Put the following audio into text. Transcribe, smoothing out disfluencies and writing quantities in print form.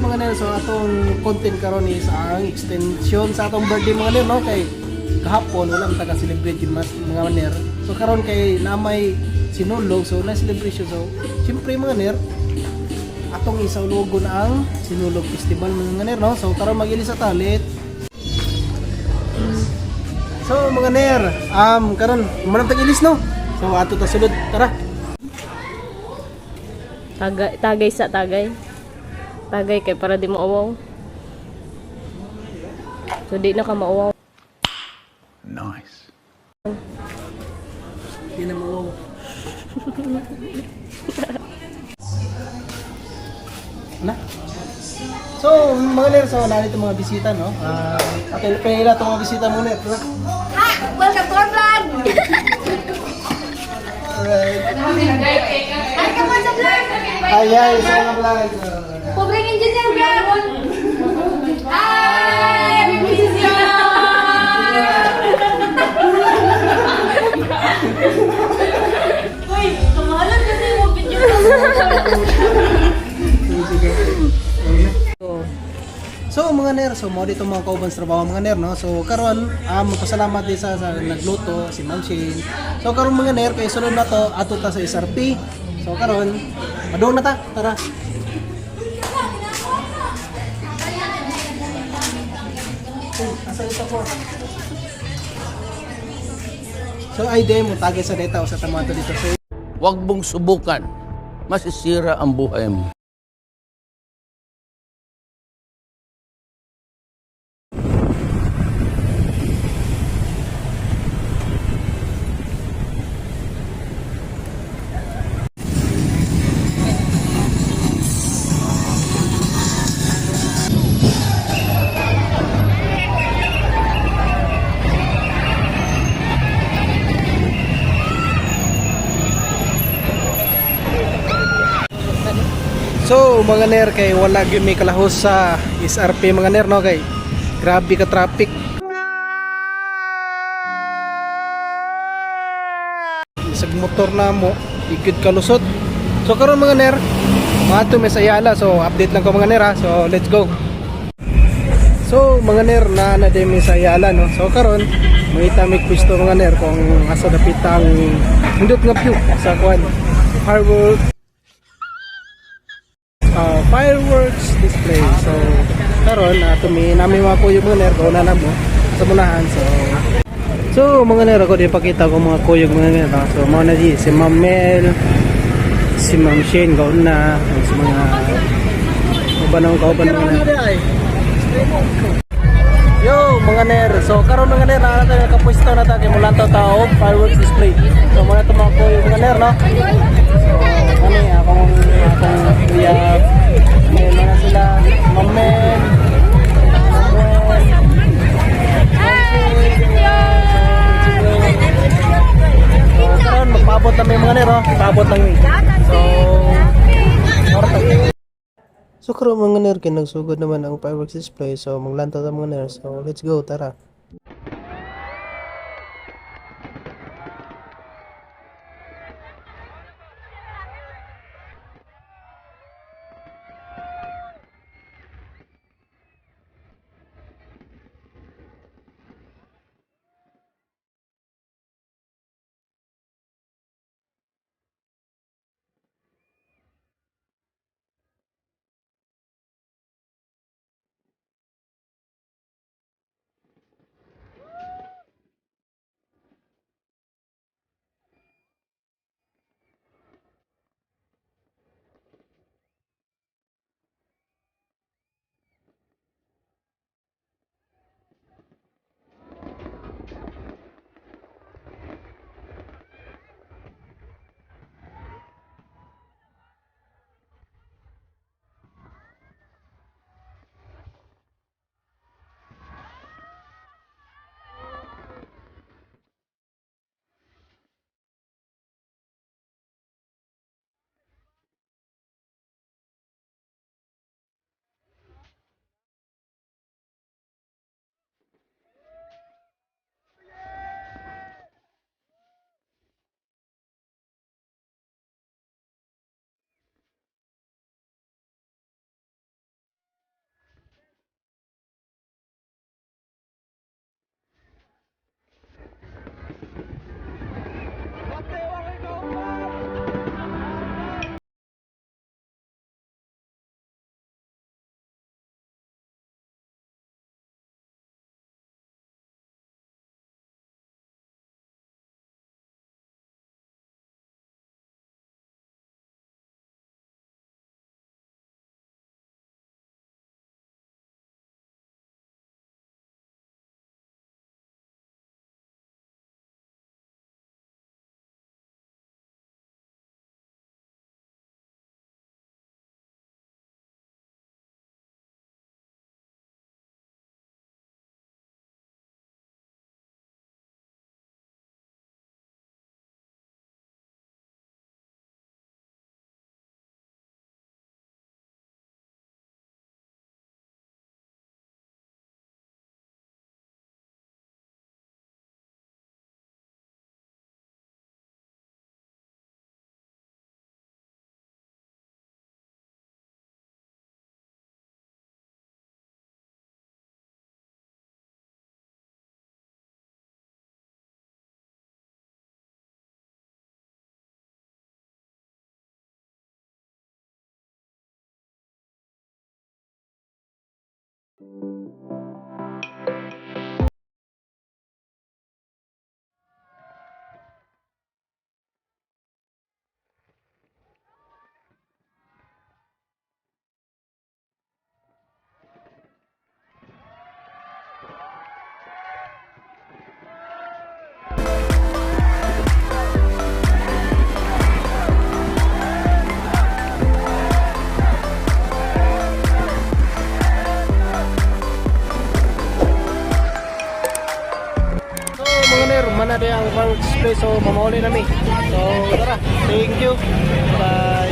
mga ner, so atong content karon is ang extension sa atong birthday mga ner, no? Kay kahapon wala man taga celebrate yung mga ner. So karon kay namay sinulog, so na celebration. So syempre mga ner, atong isaulugon ang Sinulog Festival mga ner, no? So karon mag-ili sa talit. So mga ner, karon manam tag-ilis, no? So ato ta sulod, tara. Tagay sa tagay. Tagay kay para di mo awaw. So di na ka maawaw. Nice. Di na mo. Na? So, mga ner, so narito mga bisita, no? Atin, pahila itong mga bisita muna. Hi! Welcome to our vlog! Alright. Hi, come on sa vlog! Ay, sa mga vlog. Pobreng engineer vlog! Hi! I'm busy! Uy, kamahalan kasi mo video. So, mga ner, so mo dito mga kauban sa trabaho mga ner, no? So, karon magpasalamat din sa nagluto, si Ma'am Shane. So, karon mga ner, kay sunod na to, ato ta sa SRP. So, karon, madung na ta, tara. Asa ito po? So, ay din mo tagay sa data o sa tamato dito. So, Huwag mong subukan. Masisira ang buhay mo. So mga ner, kay wala gyud may kalahos sa SRP mga ner, no? Kay grabe ka traffic. Isag motor na mo igid kalusot. So karon mga ner, maadto may sa Ayala. So update lang ko mga ner, ha. So let's go. So mga ner, na din may sa Ayala, no? So karon mangita mig pwesto mga ner kung asa dapit ang hindot nga view sa kwan fireworks display. So karon nami mga kuyog mga ner, kauna na mo sa munahan. So mga ner, ako di pakita ko mga kuyog mga ner, ha? So mao na di si Ma'am Mel, si Ma'am Shane kauna, si mga ubanong kauban mga ner. Yo mga ner, so karon mga ner, na tayo nakapwesto na tayo mula tao fireworks display. So mga ito mga kuyog mga ner, no? So ano akong kuya, may mga sila Mamen, karon magpaabot na may mga ner, oh. Paabot lang yun. So karon mga ner, nagsugod naman ang fireworks display. So maglantaw ta mga ner. So let's go, tara. mga nir, mana din ang fireworks display. So, mamahuli nami. So, tara. Thank you. Bye.